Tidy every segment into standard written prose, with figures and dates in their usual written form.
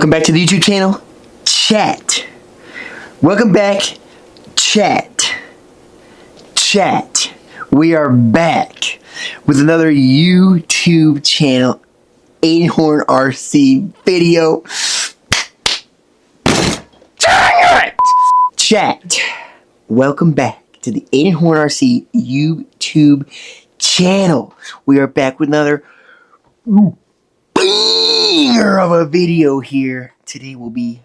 Welcome back to the YouTube channel, chat. Welcome back, chat. Chat. We are back with another YouTube channel, 8-horn RC video. Chat. Welcome back to the 8-horn RC YouTube channel. We are back with another banger of a video here. Today we'll be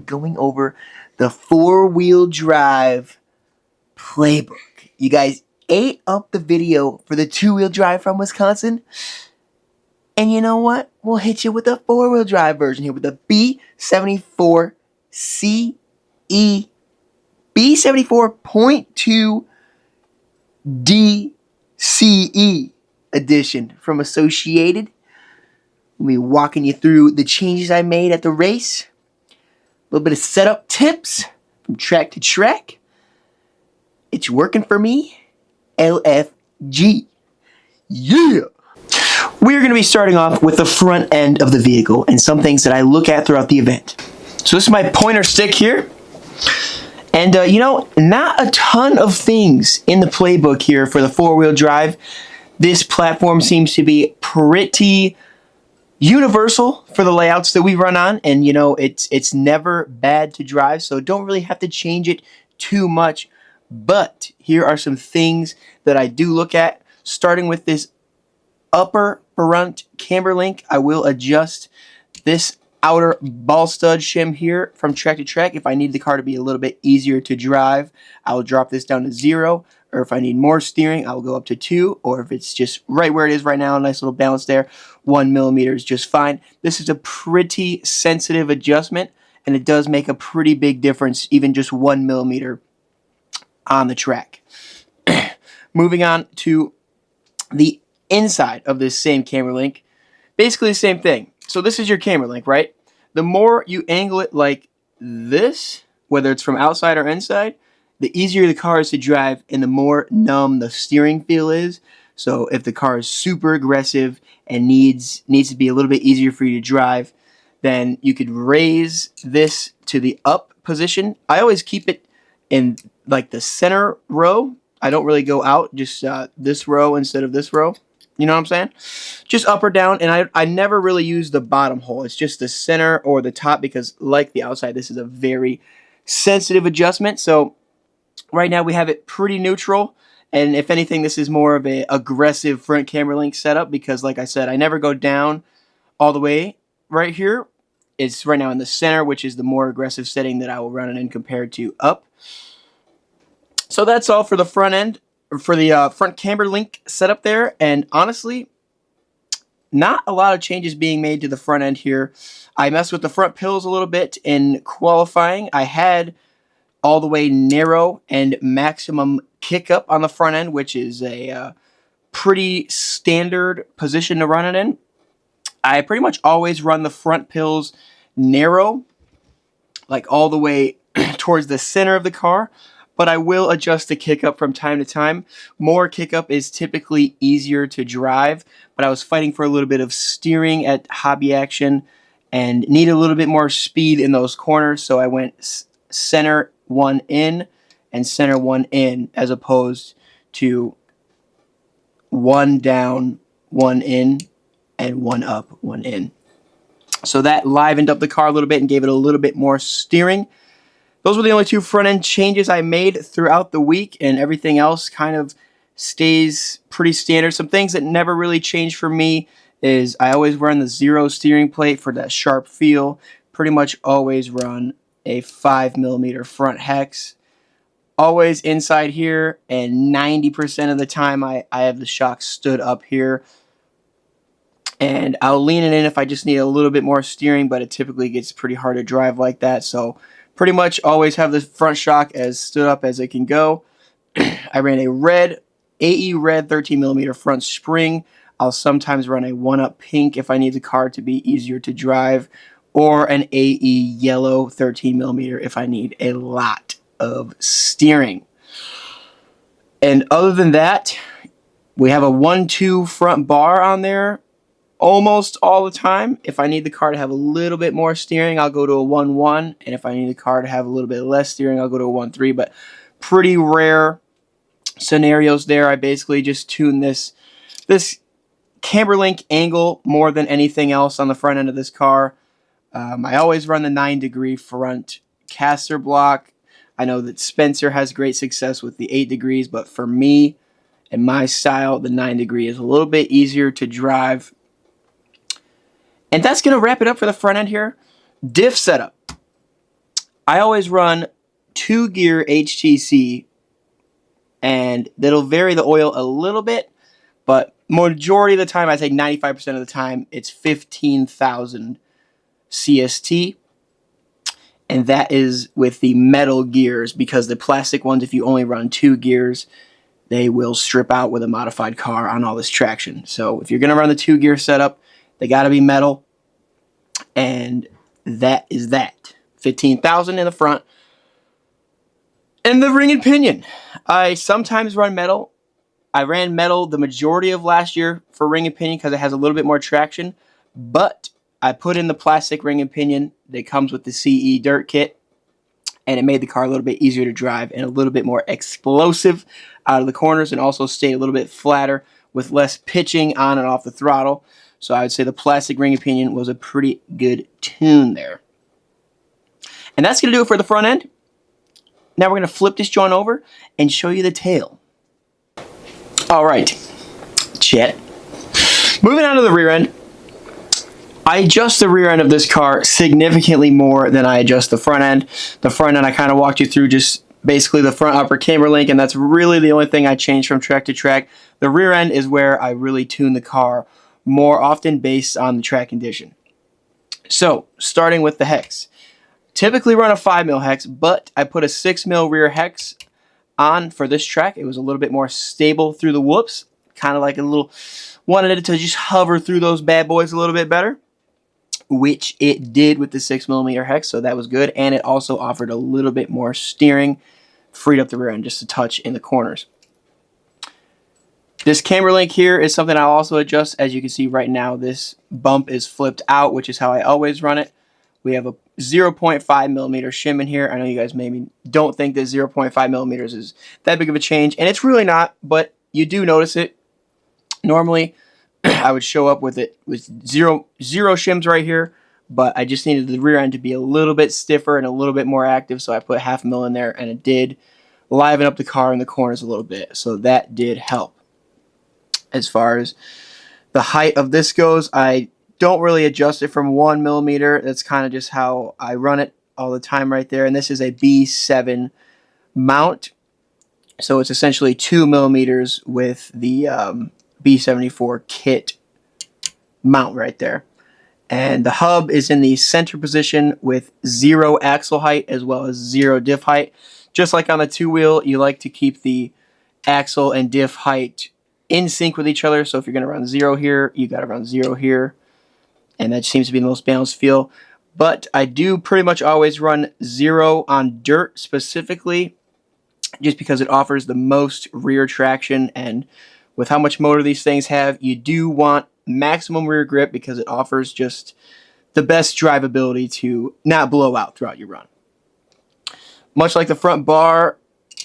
going over the 4-wheel drive playbook. You guys ate up the video for the 2-wheel drive from Wisconsin. And you know what? We'll hit you with the 4-wheel drive version here with the B74.2DCE. B74.2DCE edition from Associated. We'll be walking you through the changes I made at the race. A little bit of setup tips from track to track. It's working for me. LFG. Yeah! We're going to be starting off with the front end of the vehicle and some things that I look at throughout the event. So this is my pointer stick here. And, you know, not a ton of things in the playbook here for the 4-wheel drive. This platform seems to be pretty universal for the layouts that we run on. And, you know, it's never bad to drive, so don't really have to change it too much. But here are some things that I do look at. Starting with this upper front camber link, I will adjust this outer ball stud shim here from track to track. If I need the car to be a little bit easier to drive, I will drop this down to 0. Or if I need more steering, I will go up to 2. Or if it's just right where it is right now, a nice little balance there, 1 millimeter is just fine. This is a pretty sensitive adjustment, and it does make a pretty big difference, even just 1 millimeter on the track. Moving on to the inside of this same camber link, basically the same thing. So this is your camber link, right? The more you angle it like this, whether it's from outside or inside, the easier the car is to drive and the more numb the steering feel is. So if the car is super aggressive and needs to be a little bit easier for you to drive, then you could raise this to the up position. I always keep it in like the center row. I don't really go out, just this row instead of this row. You know what I'm saying? Just up or down, and I never really use the bottom hole. It's just the center or the top because, like the outside, this is a very sensitive adjustment. So right now we have it pretty neutral, and if anything, this is more of a aggressive front camber link setup because, like I said, I never go down all the way right here. It's right now in the center, which is the more aggressive setting that I will run it in compared to up. So that's all for the front end. For the front camber link setup there, and honestly, not a lot of changes being made to the front end here. I messed with the front pills a little bit in qualifying. I had all the way narrow and maximum kick up on the front end, which is a pretty standard position to run it in. I pretty much always run the front pills narrow, like all the way towards the center of the car. But I will adjust the kick up from time to time. More kick up is typically easier to drive, but I was fighting for a little bit of steering at Hobby Action and need a little bit more speed in those corners, so I went center 1 in and center 1 in as opposed to 1 down, 1 in, and 1 up, 1 in. So that livened up the car a little bit and gave it a little bit more steering. Those were the only 2 front-end changes I made throughout the week, and everything else kind of stays pretty standard. Some things that never really change for me is I always run the 0 steering plate for that sharp feel. Pretty much always run a 5 millimeter front hex. Always inside here, and 90% of the time I have the shock stood up here. And I'll lean it in if I just need a little bit more steering, but it typically gets pretty hard to drive like that, so pretty much always have the front shock as stood up as it can go. I ran a red, AE red 13 millimeter front spring. I'll sometimes run a 1-up pink if I need the car to be easier to drive, or an AE yellow 13 millimeter if I need a lot of steering. And other than that, we have a 1-2 front bar on there. almost all the time. If I need the car to have a little bit more steering, I'll go to a 1.1, and if I need the car to have a little bit less steering, I'll go to a 1.3, but pretty rare scenarios there. I basically just tune this camber link angle more than anything else on the front end of this car. I always run the 9-degree front caster block. I know that Spencer has great success with the 8 degrees, but for me and my style, the 9-degree is a little bit easier to drive. And that's going to wrap it up for the front end here. Diff setup. I always run 2-gear HTC, and that'll vary the oil a little bit, but majority of the time, I say 95% of the time, it's 15,000 CST, and that is with the metal gears, because the plastic ones, if you only run 2 gears, they will strip out with a modified car on all this traction. So if you're going to run the 2-gear setup, they got to be metal, and that is that. 15,000 in the front. And the ring and pinion. I sometimes run metal. I ran metal the majority of last year for ring and pinion because it has a little bit more traction, but I put in the plastic ring and pinion that comes with the CE dirt kit, and it made the car a little bit easier to drive and a little bit more explosive out of the corners, and also stay a little bit flatter with less pitching on and off the throttle. So I would say the plastic ring and pinion was a pretty good tune there. And that's going to do it for the front end. Now we're going to flip this joint over and show you the tail. All right, Chet. Moving on to the rear end. I adjust the rear end of this car significantly more than I adjust the front end. The front end I kind of walked you through, just basically the front upper camber link, and that's really the only thing I change from track to track. The rear end is where I really tune the car more often based on the track condition. So, starting with the hex. Typically run a 5mm hex, but I put a 6mm rear hex on for this track. It was a little bit more stable through the whoops, kind of like a little, wanted it to just hover through those bad boys a little bit better, which it did with the 6mm hex, so that was good. And it also offered a little bit more steering, freed up the rear end just a touch in the corners. This camber link here is something I'll also adjust. As you can see right now, this bump is flipped out, which is how I always run it. We have a 0.5mm shim in here. I know you guys maybe don't think that 0.5mm is that big of a change, and it's really not, but you do notice it. Normally, I would show up with it with zero shims right here, but I just needed the rear end to be a little bit stiffer and a little bit more active, so I put 0.5 mil in there, and it did liven up the car in the corners a little bit, so that did help. As far as the height of this goes, I don't really adjust it from 1mm. That's kind of just how I run it all the time right there. And this is a B7 mount. So it's essentially 2mm with the B74 kit mount right there. And the hub is in the center position with 0 axle height as well as 0 diff height. Just like on the 2-wheel, you like to keep the axle and diff height in sync with each other. So if you're going to run 0 here, you got to run 0 here. And that seems to be the most balanced feel. But I do pretty much always run 0 on dirt specifically, just because it offers the most rear traction, and with how much motor these things have, you do want maximum rear grip because it offers just the best drivability to not blow out throughout your run. Much like the front bar,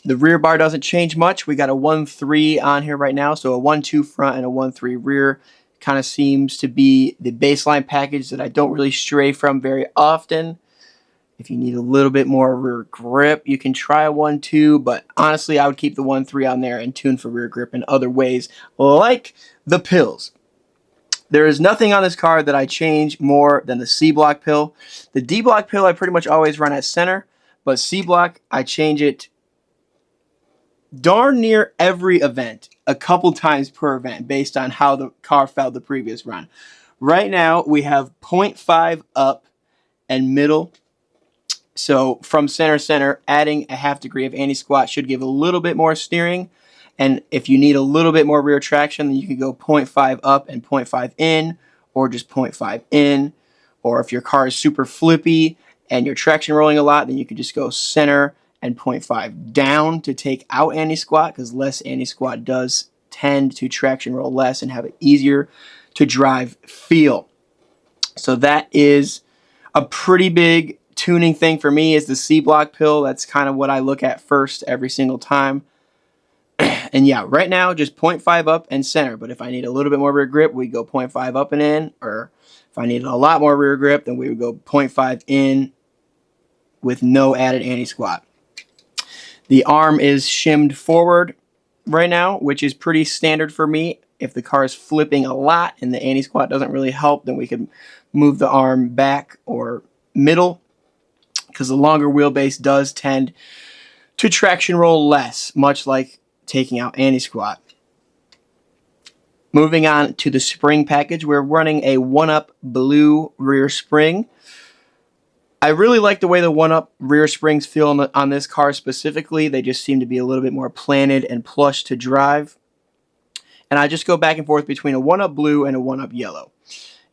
the rear bar doesn't change much. We got a 1.3 on here right now, so a 1.2 front and a 1.3 rear. Kind of seems to be the baseline package that I don't really stray from very often. If you need a little bit more rear grip, you can try a 1.2, but honestly, I would keep the 1.3 on there and tune for rear grip in other ways, like the pills. There is nothing on this car that I change more than the C-block pill. The D-block pill I pretty much always run at center, but C-block, I change it darn near every event, a couple times per event, based on how the car felt the previous run. Right now, we have 0.5 up and middle. So from center, adding a 0.5 degree of anti-squat should give a little bit more steering. And if you need a little bit more rear traction, then you can go 0.5 up and 0.5 in, or just 0.5 in. Or if your car is super flippy and you're traction rolling a lot, then you can just go center and 0.5 down to take out anti-squat, because less anti-squat does tend to traction roll less and have an easier to drive feel. So that is a pretty big tuning thing for me, is the C-block pill. That's kind of what I look at first every single time. And yeah, right now just 0.5 up and center, but if I need a little bit more rear grip, we go 0.5 up and in, or if I needed a lot more rear grip, then we would go 0.5 in with no added anti-squat. The arm is shimmed forward right now, which is pretty standard for me. If the car is flipping a lot and the anti-squat doesn't really help, then we can move the arm back or middle, because the longer wheelbase does tend to traction roll less, much like taking out anti-squat. Moving on to the spring package, we're running a 1-up blue rear spring. I really like the way the 1-up rear springs feel on this car specifically. They just seem to be a little bit more planted and plush to drive. And I just go back and forth between a 1-up blue and a 1-up yellow.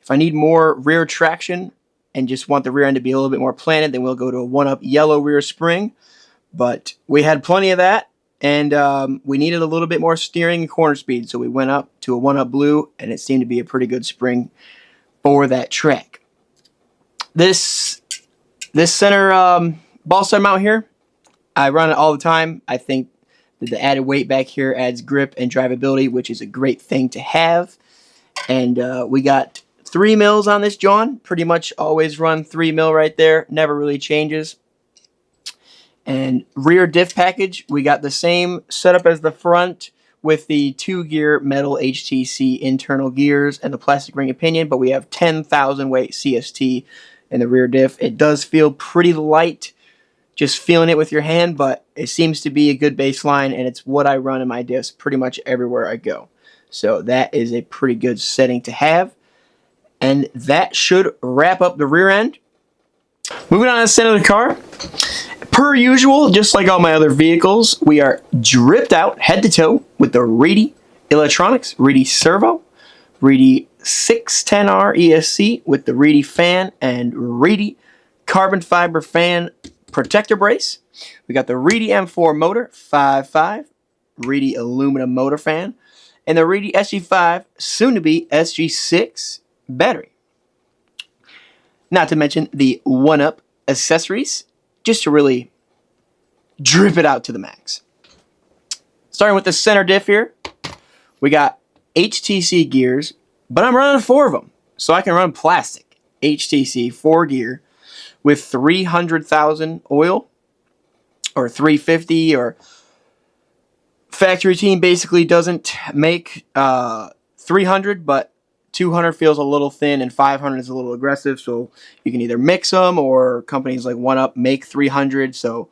If I need more rear traction and just want the rear end to be a little bit more planted, then we'll go to a 1-up yellow rear spring. But we had plenty of that, and we needed a little bit more steering and corner speed, so we went up to a 1-up blue, and it seemed to be a pretty good spring for that track. This center ball stud mount here, I run it all the time. I think that the added weight back here adds grip and drivability, which is a great thing to have. And we got 3 mils on this John. Pretty much always run 3 mil right there. Never really changes. And rear diff package, we got the same setup as the front with the 2-gear metal HTC internal gears and the plastic ring and pinion, but we have 10,000 weight CST in the rear diff. It does feel pretty light, just feeling it with your hand, but it seems to be a good baseline, and it's what I run in my diffs pretty much everywhere I go. So that is a pretty good setting to have. And that should wrap up the rear end. Moving on to the center of the car. Per usual, just like all my other vehicles, we are dripped out head to toe with the Reedy electronics, Reedy servo, Reedy 610R ESC with the Reedy fan, and Reedy carbon fiber fan protector brace. We got the Reedy M4 motor, 5.5, Reedy aluminum motor fan, and the Reedy SG5, soon to be SG6 battery. Not to mention the 1-up accessories, just to really drip it out to the max. Starting with the center diff here, we got HTC gears, but I'm running 4 of them, so I can run plastic HTC 4 gear with 300,000 oil, or 350, or factory team basically doesn't make 300, but 200 feels a little thin and 500 is a little aggressive, so you can either mix them, or companies like 1-up make 300, so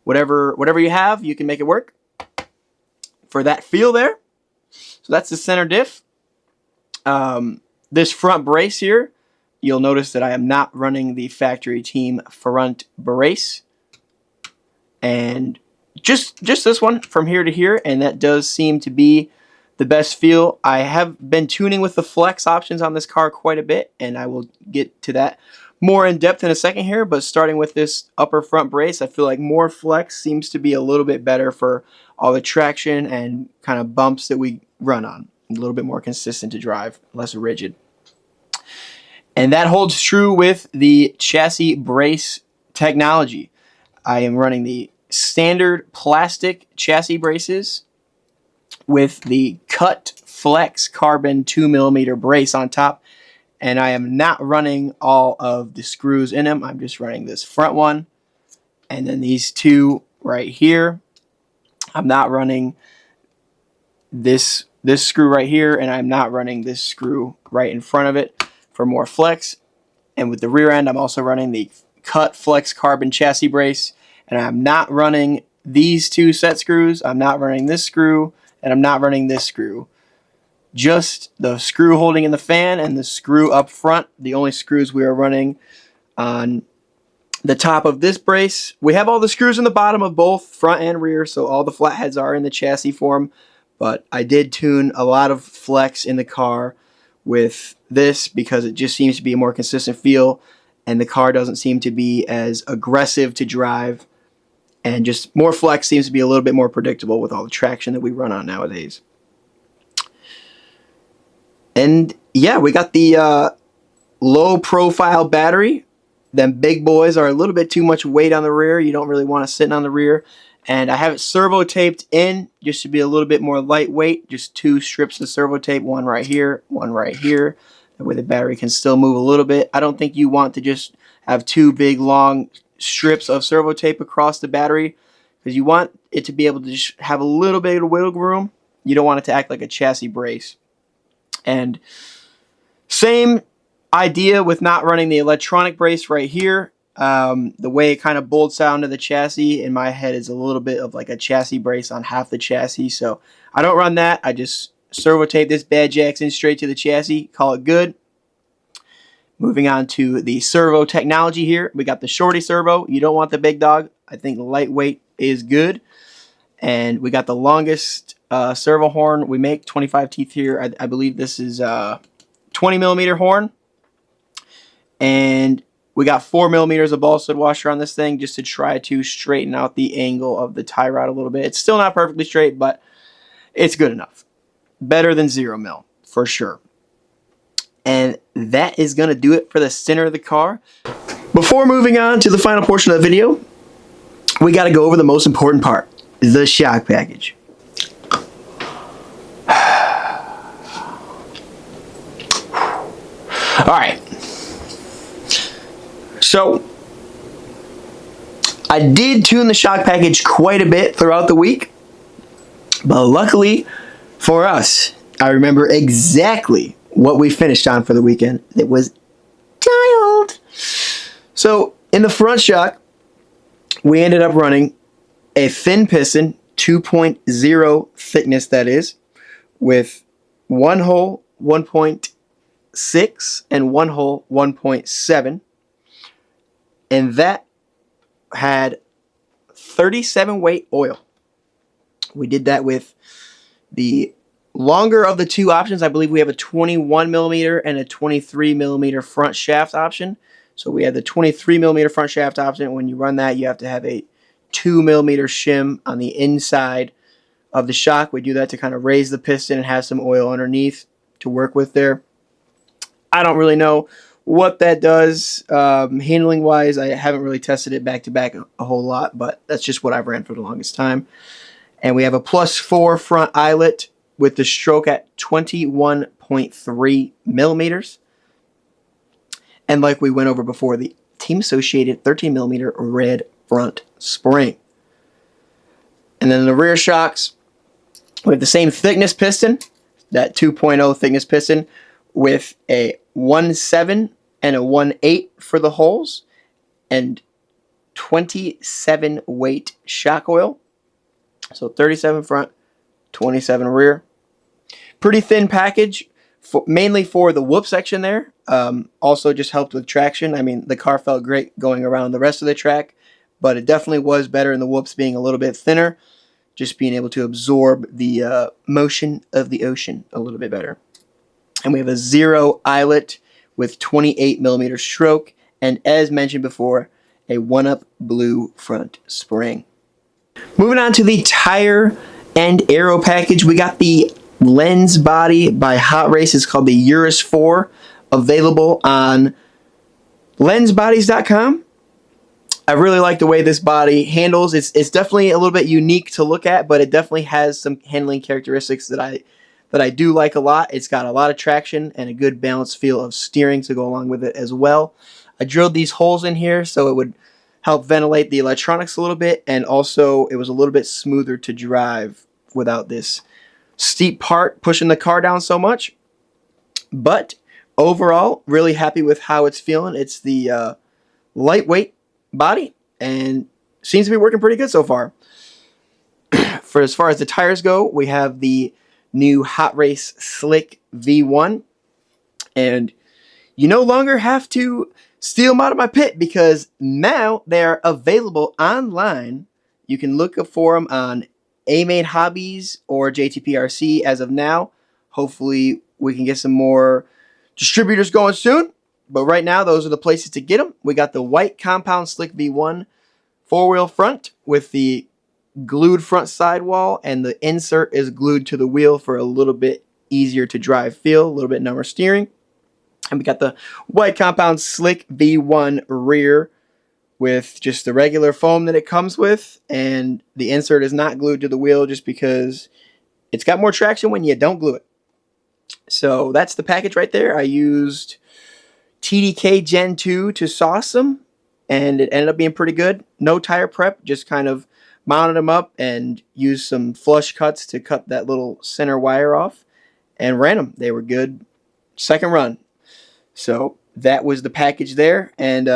whatever you have, you can make it work for that feel there. So that's the center diff. This front brace here, you'll notice that I am not running the factory team front brace, and just this one from here to here, and that does seem to be the best feel. I have been tuning with the flex options on this car quite a bit, and I will get to that more in depth in a second here, but starting with this upper front brace, I feel like more flex seems to be a little bit better for all the traction and kind of bumps that we run on. A little bit more consistent to drive, less rigid. And that holds true with the chassis brace technology. I am running the standard plastic chassis braces with the cut flex carbon 2mm brace on top, and I am not running all of the screws in them. I'm just running this front one and then these 2 right here. I'm not running this screw right here, and I'm not running this screw right in front of it for more flex. And with the rear end, I'm also running the cut flex carbon chassis brace, and I'm not running these 2 set screws. I'm not running this screw, and I'm not running this screw. Just the screw holding in the fan and the screw up front. The only screws we are running on the top of this brace. We have all the screws in the bottom of both front and rear, so all the flatheads are in the chassis form, but I did tune a lot of flex in the car with this because it just seems to be a more consistent feel, and the car doesn't seem to be as aggressive to drive, and just more flex seems to be a little bit more predictable with all the traction that we run on nowadays. And yeah, we got the low profile battery. Them big boys are a little bit too much weight on the rear. You don't really want to sit on the rear. And I have it servo taped in just to be a little bit more lightweight. Just 2 strips of servo tape, one right here, one right here. That way the battery can still move a little bit. I don't think you want to just have 2 big long strips of servo tape across the battery, because you want it to be able to just have a little bit of wiggle room. You don't want it to act like a chassis brace. And same idea with not running the electronic brace right here. The way it kind of bolts out into the chassis in my head is a little bit of like a chassis brace on half the chassis. So I don't run that. I just servo tape this bad Jackson straight to the chassis, call it good. Moving on to the servo technology here. We got the shorty servo. You don't want the big dog. I think lightweight is good. And we got the longest servo horn we make, 25 teeth here. I believe this is 20 millimeter horn. And we got 4 millimeters of ball stud washer on this thing just to try to straighten out the angle of the tie rod a little bit. It's still not perfectly straight, but it's good enough. Better than 0 mil, for sure. And that is going to do it for the center of the car. Before moving on to the final portion of the video, we got to go over the most important part, the shock package. Alright. So, I did tune the shock package quite a bit throughout the week, but luckily for us, I remember exactly what we finished on for the weekend. It was dialed. So, in the front shock, we ended up running a thin piston, 2.0 thickness that is, with one hole 1.6 and one hole 1.7. And that had 37 weight oil. We did that with the longer of the 2 options. I believe we have a 21 millimeter and a 23 millimeter front shaft option. So we have the 23 millimeter front shaft option. When you run that, you have to have a 2 millimeter shim on the inside of the shock. We do that to kind of raise the piston and have some oil underneath to work with there. I don't really know what that does handling wise. I haven't really tested it back to back a whole lot, but that's just what I've ran for the longest time. And we have a +4 front eyelet with the stroke at 21.3 millimeters. And like we went over before, the team associated 13 millimeter red front spring. And then the rear shocks, we have the same thickness piston, that 2.0 thickness piston, with a 1.7 and a 1.8 for the holes, and 27 weight shock oil. So 37 front, 27 rear. Pretty thin package, mainly for the whoop section there. Also just helped with traction. I mean, the car felt great going around the rest of the track, but it definitely was better in the whoops being a little bit thinner, just being able to absorb the motion of the ocean a little bit better. And we have a 0 eyelet with 28 millimeter stroke, and as mentioned before, a 1-up blue front spring. Moving on to the tire and aero package, we got the lens body by Hot Race. It's called the Urus 4, available on lensbodies.com. I really like the way this body handles. It's definitely a little bit unique to look at, but it definitely has some handling characteristics that I do like a lot. It's got a lot of traction and a good balanced feel of steering to go along with it as well. I drilled these holes in here so it would help ventilate the electronics a little bit, and also it was a little bit smoother to drive without this steep part pushing the car down so much. But overall, really happy with how it's feeling. It's the lightweight body and seems to be working pretty good so far. For as far as the tires go, we have the new Hot Race Slick V1, and you no longer have to steal them out of my pit because now they're available online. You can look for them on A-Main Hobbies or JTPRC as of now. Hopefully we can get some more distributors going soon, but right now those are the places to get them. We got the white compound Slick V1 4-wheel front with the glued front sidewall, and the insert is glued to the wheel for a little bit easier to drive feel, a little bit number steering. And we got the white compound slick V1 rear with just the regular foam that it comes with, and the insert is not glued to the wheel just because it's got more traction when you don't glue it. So that's the package right there. I used TDK Gen 2 to sauce them, and it ended up being pretty good. No tire prep, just kind of mounted them up and used some flush cuts to cut that little center wire off and ran them. They were good second run. So that was the package there, and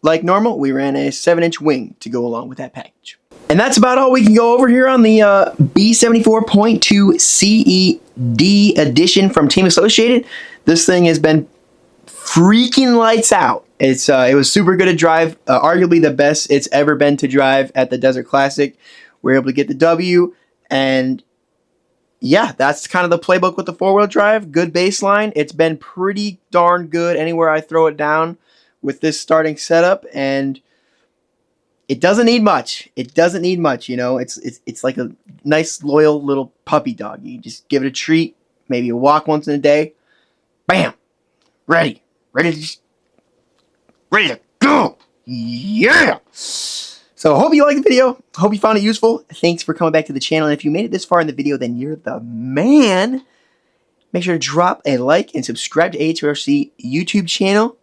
like normal, we ran a 7-inch wing to go along with that package. And that's about all we can go over here on the B74.2DCE edition from Team Associated. This thing has been freaking lights out. It was super good to drive, arguably the best it's ever been to drive at the Desert Classic. We were able to get the W, and yeah, that's kind of the playbook with the four-wheel drive. Good baseline. It's been pretty darn good anywhere I throw it down with this starting setup, and it doesn't need much. It doesn't need much, you know. It's like a nice, loyal little puppy dog. You just give it a treat, maybe a walk once in a day. Bam! Ready to go! Yeah! So, hope you liked the video. Hope you found it useful. Thanks for coming back to the channel. And if you made it this far in the video, then you're the man. Make sure to drop a like and subscribe to AHRC YouTube channel.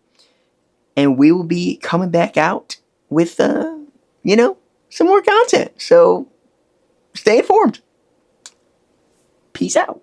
And we will be coming back out with, you know, some more content. So, stay informed. Peace out.